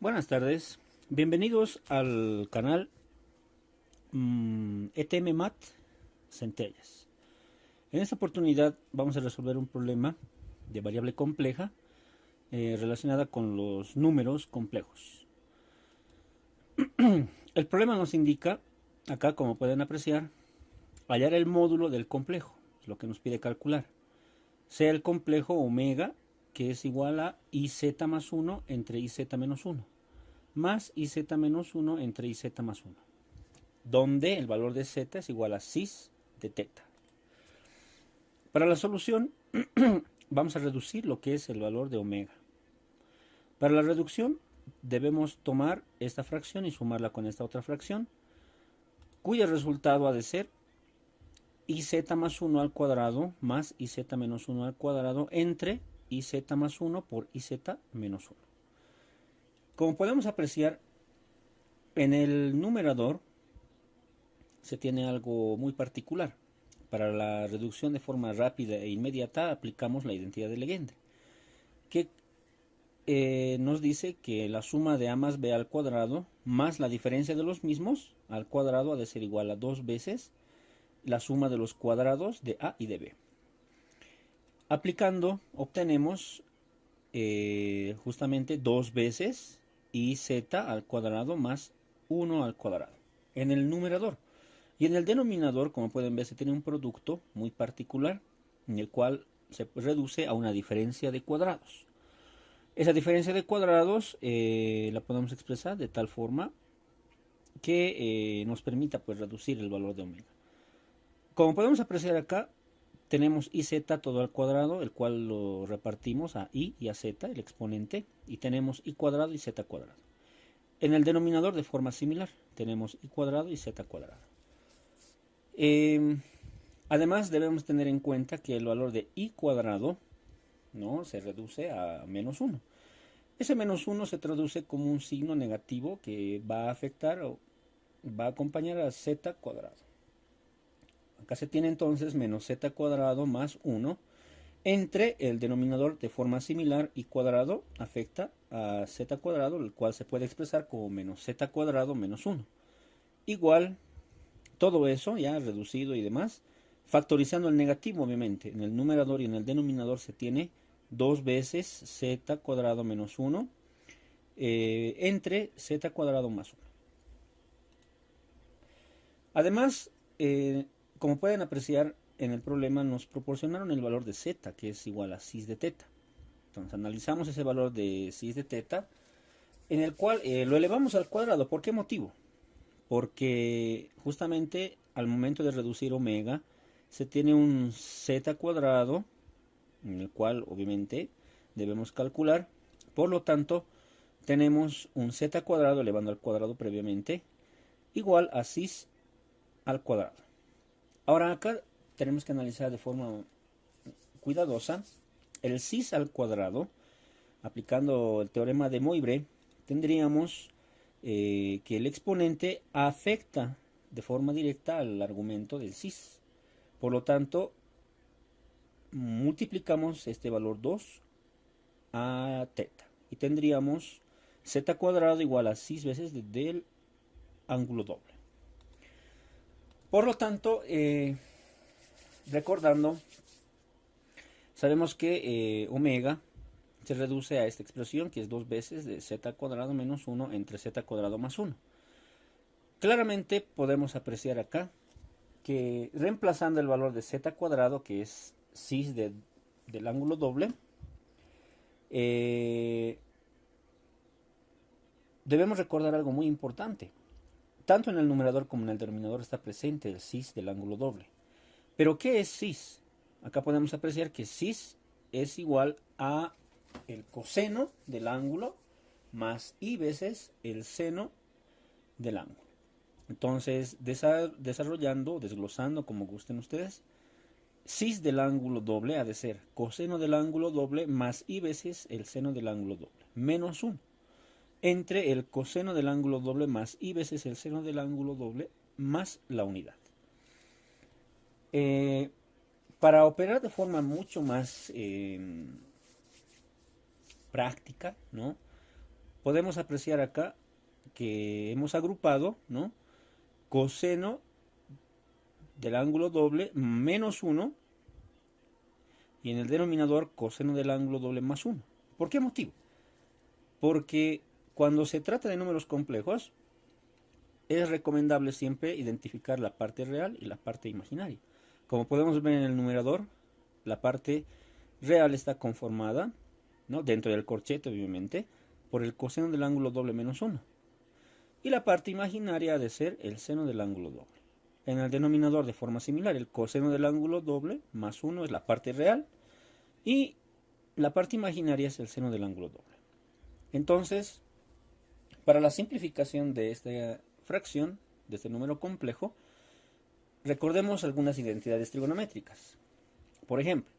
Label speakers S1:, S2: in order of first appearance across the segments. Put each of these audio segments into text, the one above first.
S1: Buenas tardes, bienvenidos al canal ETM Mat Centellas. En esta oportunidad vamos a resolver un problema de variable compleja relacionada con los números complejos. El problema nos indica, acá como pueden apreciar, hallar el módulo del complejo, es lo que nos pide calcular. Sea el complejo omega, que es igual a iz más 1 entre iz menos 1, más iz menos 1 entre iz más 1, donde el valor de z es igual a cis de teta. Para la solución vamos a reducir lo que es el valor de omega. Para la reducción debemos tomar esta fracción y sumarla con esta otra fracción, cuyo resultado ha de ser iz más 1 al cuadrado más iz menos 1 al cuadrado entre iz más 1 por iz menos 1. Como podemos apreciar, en el numerador se tiene algo muy particular. Para la reducción de forma rápida e inmediata aplicamos la identidad de Legendre, que nos dice que la suma de a más b al cuadrado más la diferencia de los mismos al cuadrado ha de ser igual a 2 veces la suma de los cuadrados de a y de b. Aplicando obtenemos justamente 2 veces iz al cuadrado más 1 al cuadrado en el numerador. Y en el denominador, como pueden ver, se tiene un producto muy particular en el cual se reduce a una diferencia de cuadrados. Esa diferencia de cuadrados la podemos expresar de tal forma que nos permita pues reducir el valor de omega. Como podemos apreciar acá, tenemos iz todo al cuadrado, el cual lo repartimos a i y a z, el exponente, y tenemos i cuadrado y z cuadrado. En el denominador de forma similar, tenemos i cuadrado y z cuadrado. Además debemos tener en cuenta que el valor de i cuadrado, ¿no?, se reduce a menos 1. Ese menos 1 se traduce como un signo negativo que va a afectar o va a acompañar a z cuadrado. Acá se tiene entonces menos z cuadrado más 1 entre el denominador de forma similar i cuadrado afecta a z cuadrado, el cual se puede expresar como menos z cuadrado menos 1. Igual, todo eso ya reducido y demás, factorizando el negativo obviamente. En el numerador y en el denominador se tiene 2 veces z cuadrado menos 1 entre z cuadrado más 1. Además, como pueden apreciar, en el problema nos proporcionaron el valor de z, que es igual a cis de teta. Entonces analizamos ese valor de cis de teta, en el cual lo elevamos al cuadrado. ¿Por qué motivo? Porque justamente al momento de reducir omega, se tiene un z cuadrado, en el cual obviamente debemos calcular. Por lo tanto, tenemos un z cuadrado elevando al cuadrado previamente, igual a cis al cuadrado. Ahora acá tenemos que analizar de forma cuidadosa el cis al cuadrado. Aplicando el teorema de Moivre, tendríamos que el exponente afecta de forma directa al argumento del cis. Por lo tanto, multiplicamos este valor 2 a teta y tendríamos z cuadrado igual a cis veces del ángulo doble. Por lo tanto, recordando, sabemos que omega se reduce a esta expresión, que es 2 veces de z cuadrado menos 1 entre z cuadrado más 1. Claramente podemos apreciar acá que reemplazando el valor de z cuadrado, que es cis del ángulo doble, debemos recordar algo muy importante. Tanto en el numerador como en el denominador está presente el cis del ángulo doble. ¿Pero qué es cis? Acá podemos apreciar que cis es igual a el coseno del ángulo más i veces el seno del ángulo. Entonces, desarrollando, desglosando como gusten ustedes, cis del ángulo doble ha de ser coseno del ángulo doble más i veces el seno del ángulo doble, menos 1, entre el coseno del ángulo doble más i veces el seno del ángulo doble más la unidad. Para operar de forma mucho más práctica, ¿no?, podemos apreciar acá que hemos agrupado, ¿no?, coseno del ángulo doble menos 1 y en el denominador coseno del ángulo doble más 1. ¿Por qué motivo? Porque cuando se trata de números complejos es recomendable siempre identificar la parte real y la parte imaginaria. Como podemos ver en el numerador, la parte real está conformada, ¿no?, dentro del corchete obviamente, por el coseno del ángulo doble menos 1. Y la parte imaginaria ha de ser el seno del ángulo doble. En el denominador, de forma similar, el coseno del ángulo doble más 1 es la parte real y la parte imaginaria es el seno del ángulo doble. Entonces, para la simplificación de esta fracción, de este número complejo, recordemos algunas identidades trigonométricas. Por ejemplo,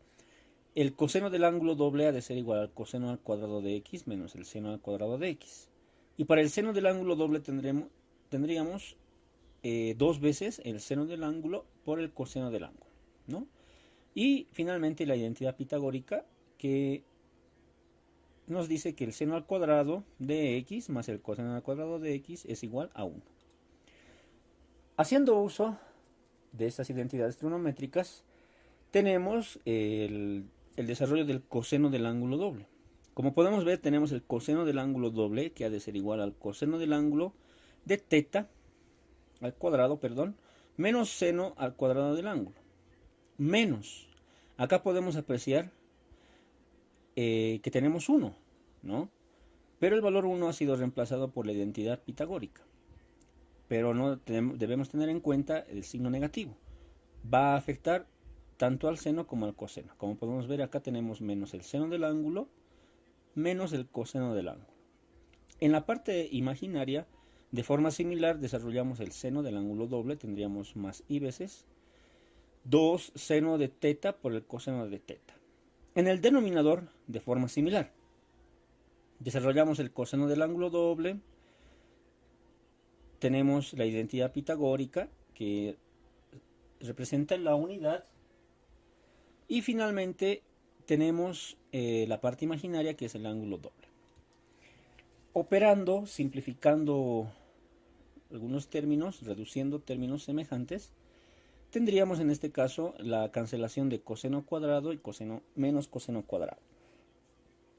S1: el coseno del ángulo doble ha de ser igual al coseno al cuadrado de x menos el seno al cuadrado de x. Y para el seno del ángulo doble tendríamos dos veces el seno del ángulo por el coseno del ángulo, ¿no? Y finalmente la identidad pitagórica, que nos dice que el seno al cuadrado de x más el coseno al cuadrado de x es igual a 1. Haciendo uso de estas identidades trigonométricas, tenemos el desarrollo del coseno del ángulo doble. Como podemos ver, tenemos el coseno del ángulo doble, que ha de ser igual al coseno del ángulo de teta al cuadrado, menos seno al cuadrado del ángulo. Menos. Acá podemos apreciar que tenemos 1, ¿no? Pero el valor 1 ha sido reemplazado por la identidad pitagórica. Pero no debemos tener en cuenta el signo negativo. Va a afectar tanto al seno como al coseno. Como podemos ver, acá tenemos menos el seno del ángulo menos el coseno del ángulo. En la parte imaginaria, de forma similar, desarrollamos el seno del ángulo doble. Tendríamos más i veces 2 seno de teta por el coseno de teta. En el denominador, de forma similar, desarrollamos el coseno del ángulo doble. Tenemos la identidad pitagórica, que representa la unidad. Y finalmente tenemos la parte imaginaria, que es el ángulo doble. Operando, simplificando algunos términos, reduciendo términos semejantes, tendríamos en este caso la cancelación de coseno cuadrado y coseno menos coseno cuadrado.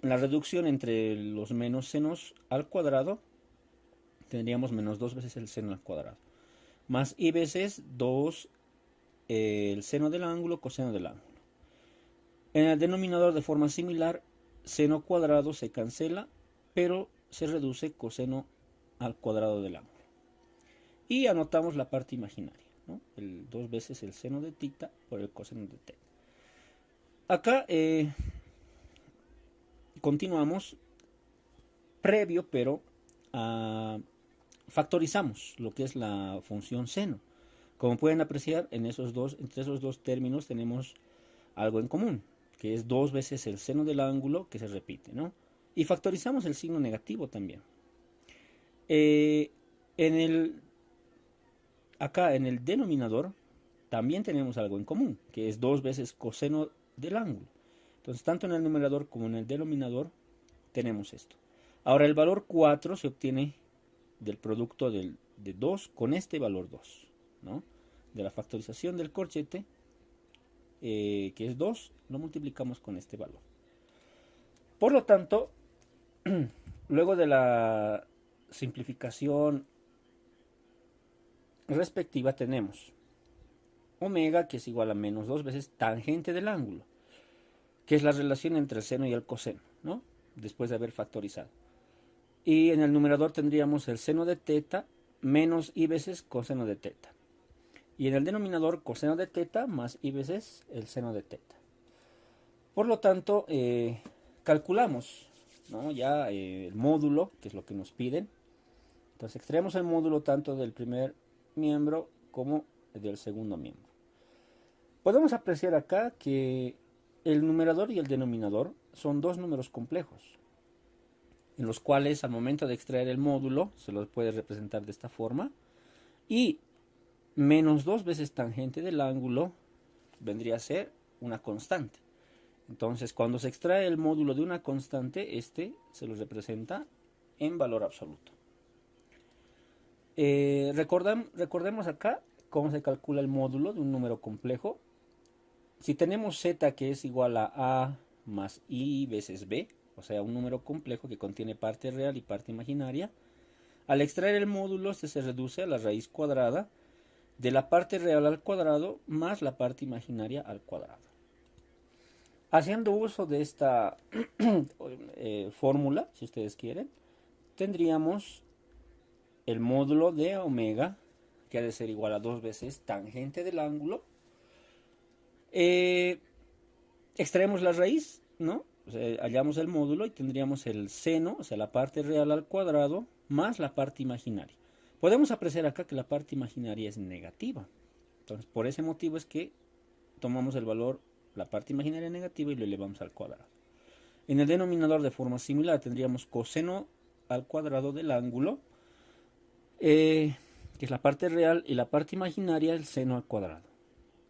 S1: La reducción entre los menos senos al cuadrado, tendríamos menos 2 veces el seno al cuadrado, más i veces 2 el seno del ángulo, coseno del ángulo. En el denominador, de forma similar, seno cuadrado se cancela, pero se reduce coseno al cuadrado del ángulo. Y anotamos la parte imaginaria, ¿no? 2 veces el seno de tita por el coseno de teta. Acá continuamos previo, pero factorizamos lo que es la función seno. Como pueden apreciar, entre esos dos términos tenemos algo en común, que es 2 veces el seno del ángulo, que se repite, ¿no? Y factorizamos el signo negativo también. Acá en el denominador también tenemos algo en común, que es 2 veces coseno del ángulo. Entonces, tanto en el numerador como en el denominador tenemos esto. Ahora, el valor 4 se obtiene del producto de 2 con este valor 2, ¿no? De la factorización del corchete, que es 2, lo multiplicamos con este valor. Por lo tanto, luego de la simplificación respectiva, tenemos omega, que es igual a menos 2 veces tangente del ángulo, que es la relación entre el seno y el coseno, ¿no? Después de haber factorizado. Y en el numerador tendríamos el seno de teta menos i veces coseno de teta. Y en el denominador, coseno de teta más i veces el seno de teta. Por lo tanto, calculamos, ¿no?, ya el módulo, que es lo que nos piden. Entonces extraemos el módulo tanto del primer miembro como del segundo miembro. Podemos apreciar acá que el numerador y el denominador son dos números complejos, en los cuales al momento de extraer el módulo se los puede representar de esta forma, y menos 2 veces tangente del ángulo vendría a ser una constante. Entonces, cuando se extrae el módulo de una constante, este se lo representa en valor absoluto. Recordemos acá cómo se calcula el módulo de un número complejo. Si tenemos z que es igual a más i veces b, o sea, un número complejo que contiene parte real y parte imaginaria, al extraer el módulo este se reduce a la raíz cuadrada de la parte real al cuadrado más la parte imaginaria al cuadrado. Haciendo uso de esta fórmula, si ustedes quieren, tendríamos el módulo de omega, que ha de ser igual a 2 veces tangente del ángulo. Extraemos la raíz, ¿no? O sea, hallamos el módulo y tendríamos el seno, o sea, la parte real al cuadrado, más la parte imaginaria. Podemos apreciar acá que la parte imaginaria es negativa. Entonces, por ese motivo es que tomamos el valor, la parte imaginaria negativa, y lo elevamos al cuadrado. En el denominador, de forma similar, tendríamos coseno al cuadrado del ángulo, que es la parte real, y la parte imaginaria, el seno al cuadrado.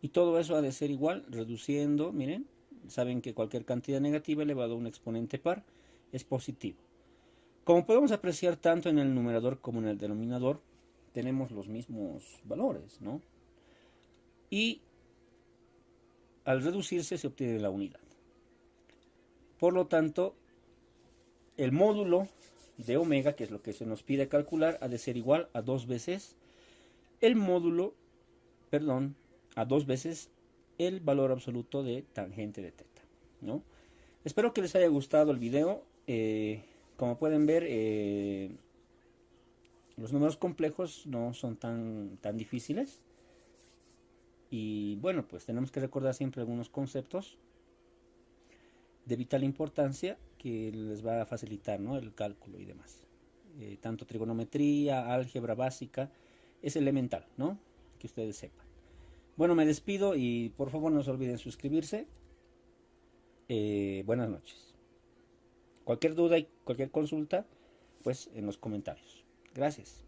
S1: Y todo eso ha de ser igual, reduciendo, miren, saben que cualquier cantidad negativa elevado a un exponente par es positivo. Como podemos apreciar tanto en el numerador como en el denominador, tenemos los mismos valores, ¿no? Y al reducirse se obtiene la unidad. Por lo tanto, el módulo de omega, que es lo que se nos pide calcular, ha de ser igual a 2 veces el módulo, perdón, a 2 veces el valor absoluto de tangente de teta, ¿no? Espero que les haya gustado el video. Como pueden ver, los números complejos no son tan difíciles. Y bueno, pues tenemos que recordar siempre algunos conceptos de vital importancia que les va a facilitar, ¿no?, el cálculo y demás. Tanto trigonometría, álgebra básica, es elemental, ¿no?, que ustedes sepan. Bueno, me despido y por favor no se olviden suscribirse. Buenas noches. Cualquier duda y cualquier consulta, pues en los comentarios. Gracias.